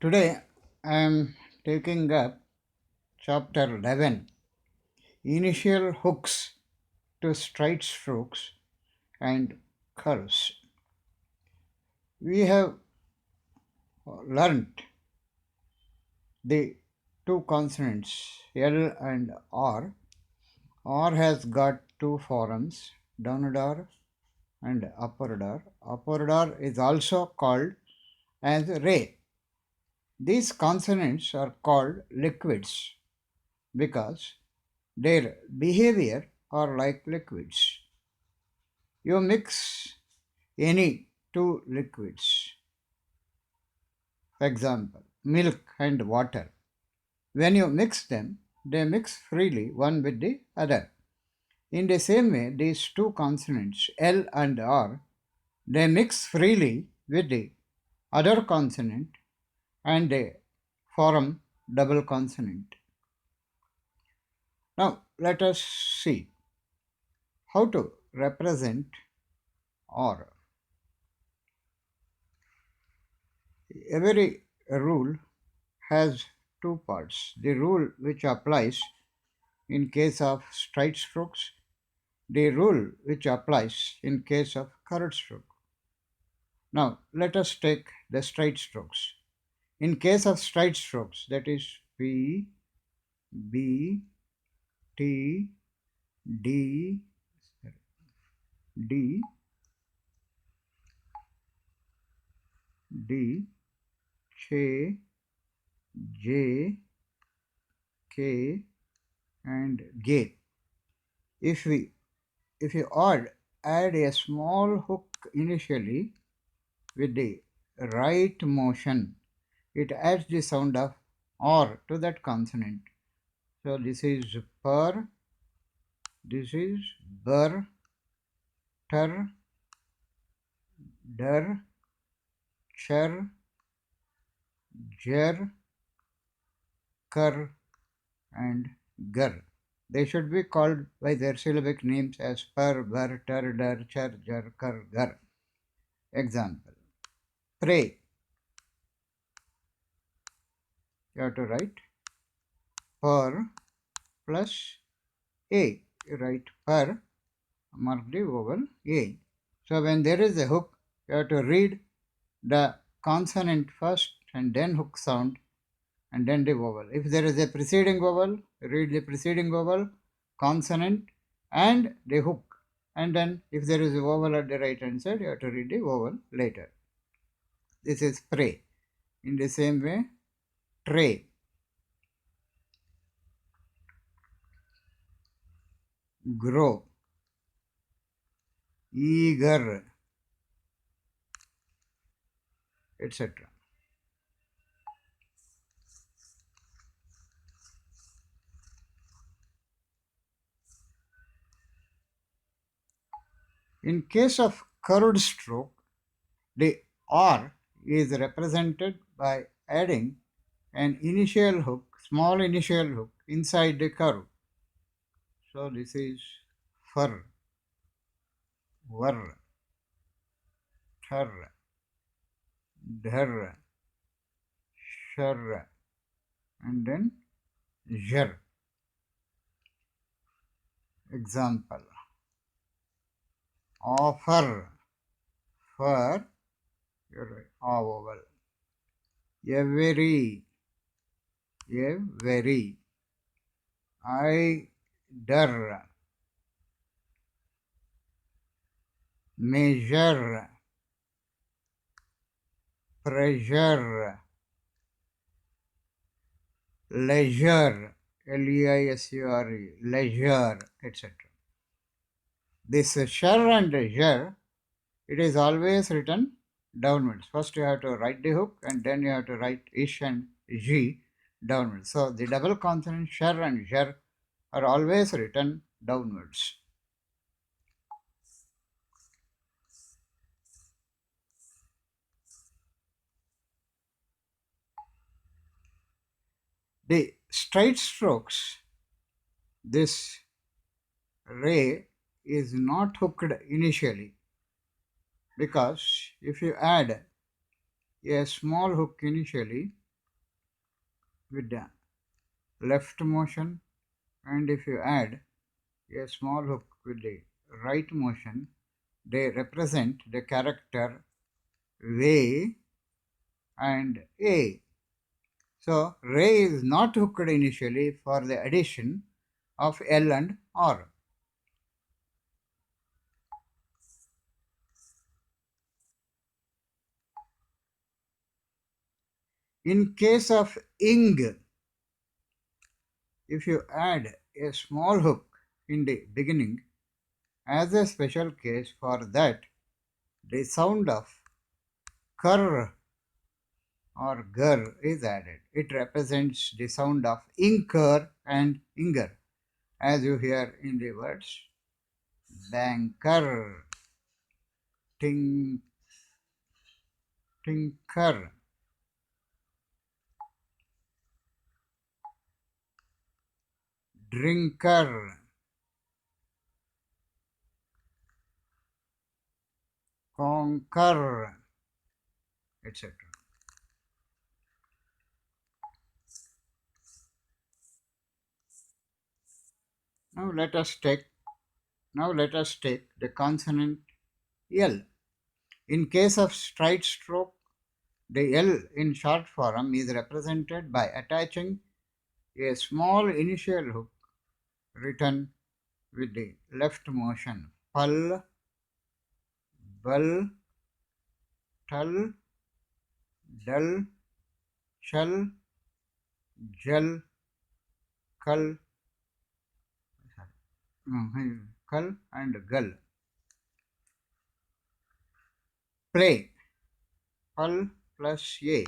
Today I am taking up chapter 11, Initial Hooks to Straight Strokes and Curves. We have learnt the two consonants L and R. R has got two forms, downward R and upward R. Upward R is also called as ray. These consonants are called liquids because their behavior are like liquids. You mix any two liquids, for example, milk and water. When you mix them, they mix freely one with the other. In the same way, these two consonants, L and R, they mix freely with the other consonant and they form double consonant. Now, let us see how to represent R. Every rule has two parts. The rule which applies in case of straight strokes, the rule which applies in case of curved stroke. Now, let us take the straight strokes. In case of straight strokes, that is P, B, T, D, D, D, J, J, K, and G. If we if you add a small hook initially with the right motion, it adds the sound of R to that consonant. So this is per, this is bur, ter, der, cher, jer, kar, and gar. They should be called by their syllabic names as per, bur, ter, der, cher, jer, kar, gar. Example: pray. You have to write per plus a. You write per, mark the vowel a. So when there is a hook, you have to read the consonant first and then hook sound and then the vowel. If there is a preceding vowel, read the preceding vowel, consonant, and the hook. And then if there is a vowel at the right hand side, you have to read the vowel later. This is pray. In the same way, tray, grow, eager, etc. In case of curved stroke, the R is represented by adding an initial hook, small initial hook inside the curve. So this is fur, var, thar, dhar, shar, and then jar. Example: offer, fur, your vowel. Every, every. I, dar, measure, pressure, leisure, Leisure, leisure, etc. This shar and jar, it is always written downwards. First you have to write the hook and then you have to write ish and g downwards. So the double consonant shar and jar are always written downwards. The straight strokes, this ray is not hooked initially because if you add a small hook initially, with the left motion, and if you add a small hook with the right motion, they represent the character way and a. So ray is not hooked initially for the addition of L and R. In case of ing, if you add a small hook in the beginning, as a special case for that, the sound of cur or gur is added. It represents the sound of incur and inger, as you hear in the words banker, ting, tinker, drinker, conquer, etc. Now let us take the consonant L. In case of straight stroke, the L in short form is represented by attaching a small initial hook written with the left motion. Pal, bal, tal, dal, shal, jal, kal, kal and gal. Play. Pal plus a.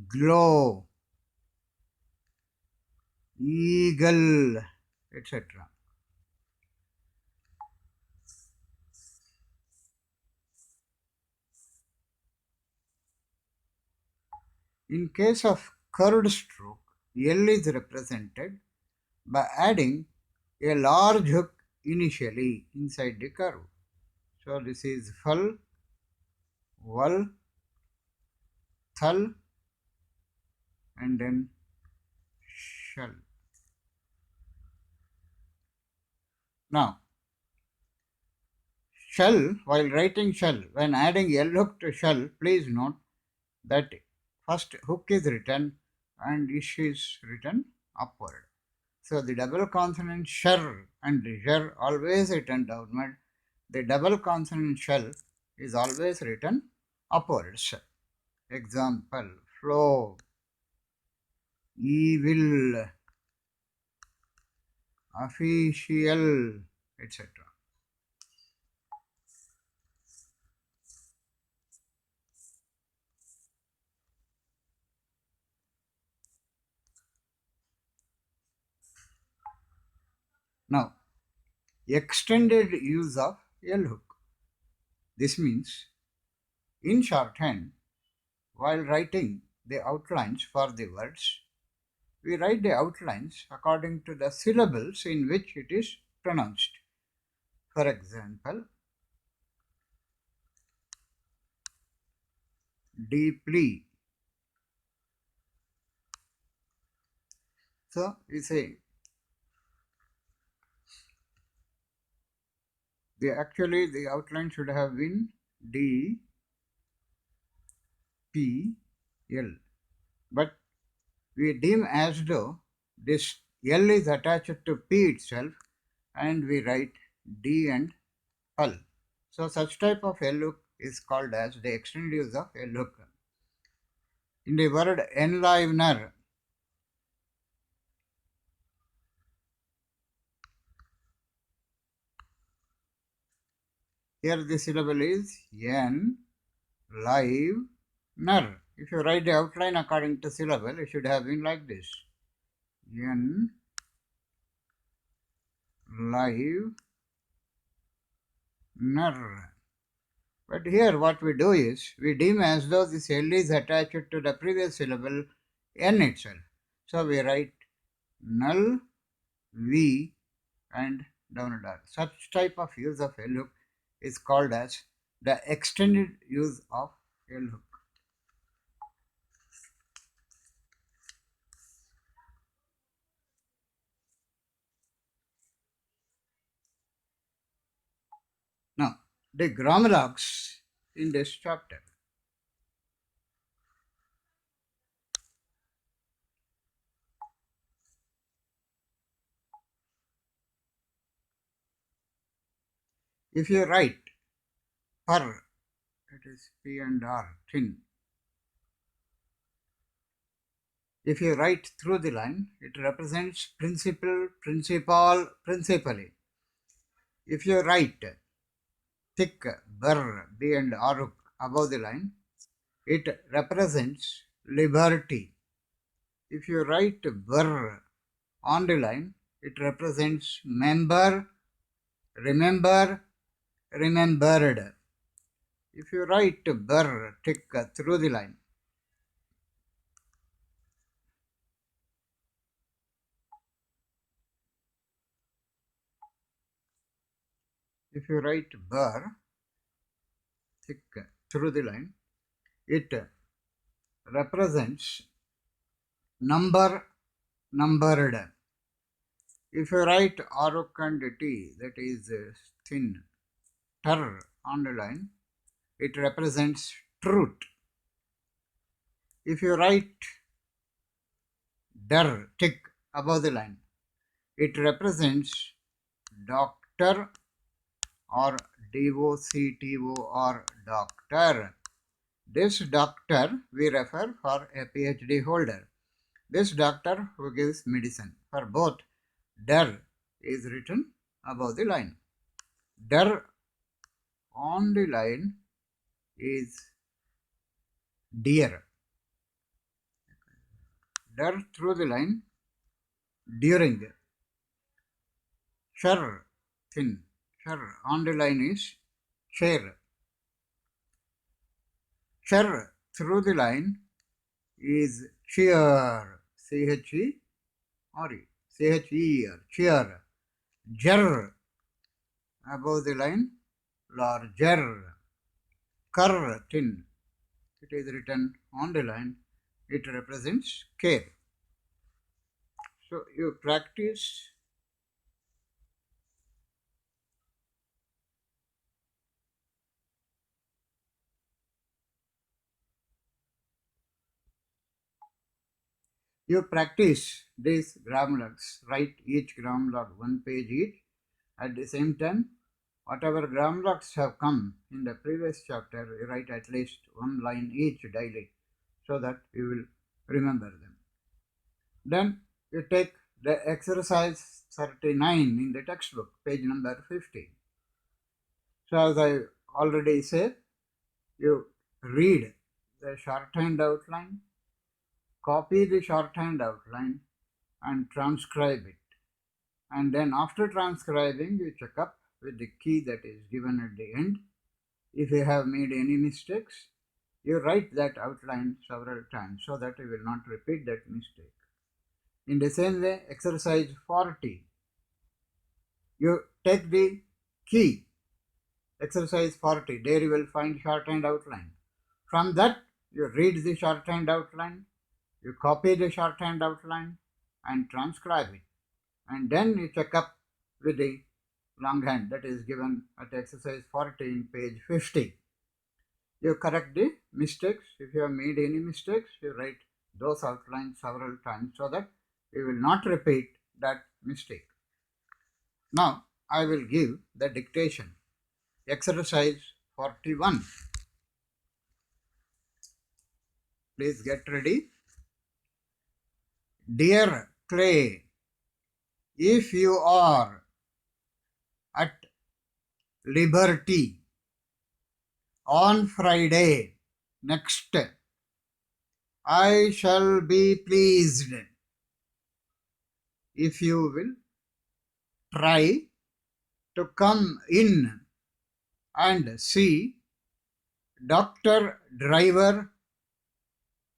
Glow, eagle, etc. In case of curved stroke, L is represented by adding a large hook initially inside the curve. So this is fal, val, thal, and then shall. Now, shall, while writing shall, when adding L hook to shall, please note that first hook is written and ish is written upward. So the double consonant shar and jar always written downward. The double consonant shall is always written upwards. Example, flow, evil, official, etc. Now, extended use of L hook. This means, in shorthand, while writing the outlines for the words, we write the outlines according to the syllables in which it is pronounced. For example, deeply. So we say the outline should have been D P L, but we deem as though this L is attached to P itself and we write D and L. So such type of L hook is called as the extended use of L hook. In the word enlivener, here the syllable is N live ner. If you write the outline according to syllable, it should have been like this. N live ner. But here what we do is, we deem as though this L is attached to the previous syllable N itself. So we write null, V and downward R. Such type of use of L hook is called as the extended use of L hook. the grammar locks in this chapter. If you write per, it is P and R, thin. If you write through the line, it represents principle, principal, principally. If you write thick, bur, B and R above the line, it represents liberty. If you write bur on the line, it represents member, remember, remembered. If you write bur thick through the line, if you write bur thick through the line, it represents number, numbered. If you write aruk and t, that is thin, ter on the line, it represents truth. If you write der tick above the line, it represents doctor or doctor or doctor. This doctor we refer for a PhD holder. This doctor who gives medicine. For both, der is written above the line. Der on the line is dear. Der through the line, during. Shar, thin. Shar on the line is chair. Shar through the line is cheer. C-H-E-R-E. C-H-E-R. Cheer. Jar above the line, larger. Cur, thin. It is written on the line. It represents care. So you practice these grammar logs. Write each grammar log 1 page each. At the same time, whatever grammar logs have come in the previous chapter, you write at least one line each daily so that you will remember them. Then you take the exercise 39 in the textbook, page number 50. So as I already said, you read the shorthand outline, copy the shorthand outline and transcribe it. And then after transcribing, you check up with the key that is given at the end. If you have made any mistakes, you write that outline several times so that you will not repeat that mistake. In the same way, exercise 40, you take the key, exercise 40, there you will find shorthand outline. From that, you read the shorthand outline, you copy the shorthand outline and transcribe it. And then you check up with the longhand that is given at exercise 40 in page 50. You correct the mistakes. If you have made any mistakes, you write those outlines several times so that you will not repeat that mistake. Now, I will give the dictation. Exercise 41. Please get ready. Dear Clay, if you are at liberty on Friday next, I shall be pleased if you will try to come in and see Dr. Driver,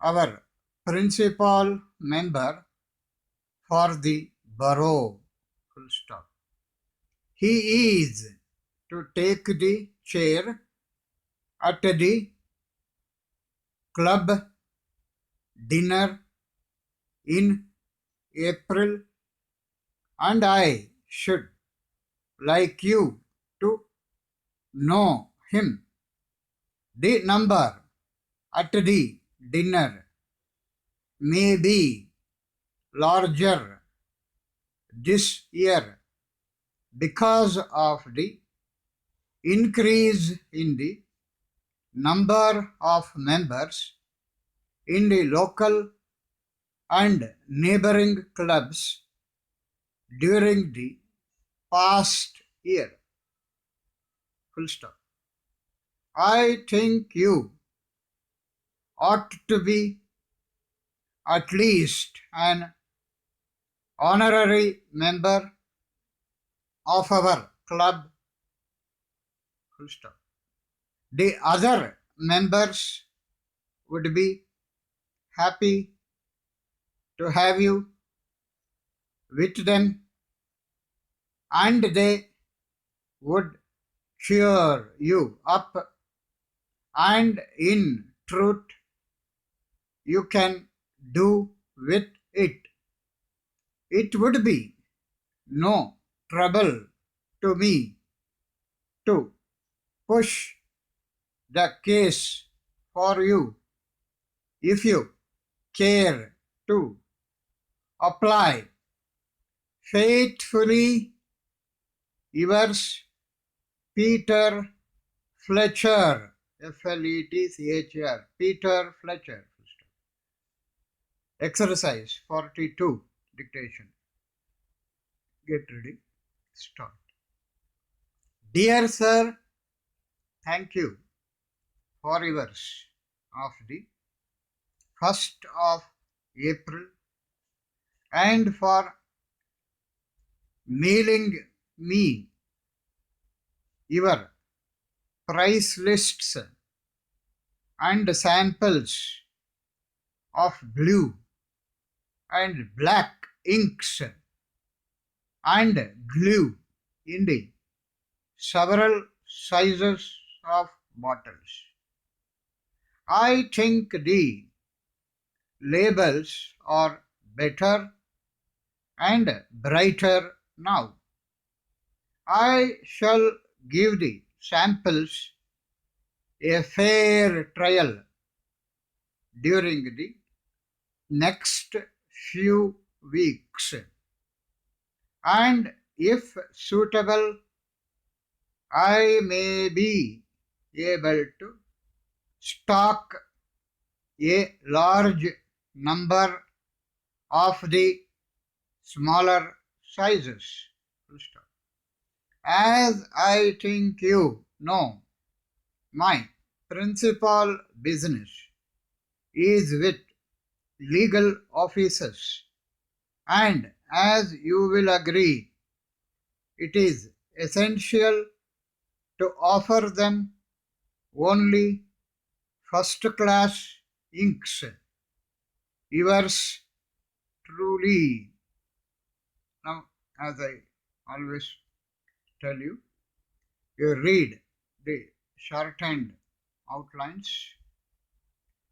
our principal member for the borough. Full stop. He is to take the chair at the club dinner in April, and I should like you to know him. The number at the dinner may be larger this year because of the increase in the number of members in the local and neighboring clubs during the past year. Full stop. I think you ought to be at least an honorary member of our club. Full stop. The other members would be happy to have you with them, and they would cheer you up, and in truth you can do with it. It would be no trouble to me to push the case for you if you care to apply. Faithfully yours, Peter Fletcher. Fletcher. Peter Fletcher. Exercise 42. Dictation. Get ready. Start. Dear sir, thank you for yours of the 1st of April and for mailing me your price lists and samples of blue and black inks and glue in the several sizes of bottles. I think the labels are better and brighter now. I shall give the samples a fair trial during the next few weeks, and if suitable, I may be able to stock a large number of the smaller sizes. As I think you know, my principal business is with legal officers, and as you will agree, it is essential to offer them only first class inks. Yours truly. Now, as I always tell you, you read the shorthand outlines.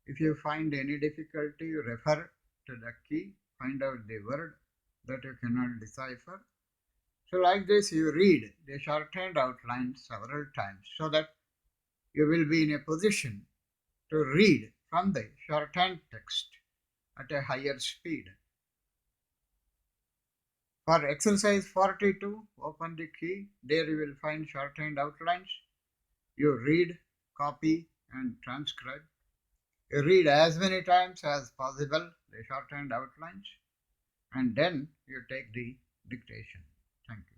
If you find any difficulty, you refer to the key, find out the word that you cannot decipher. So, like this, you read the shorthand outline several times so that you will be in a position to read from the shorthand text at a higher speed. For exercise 42, open the key. There you will find shorthand outlines. You read, copy, and transcribe. You read as many times as possible the shorthand outlines, and then you take the dictation. Thank you.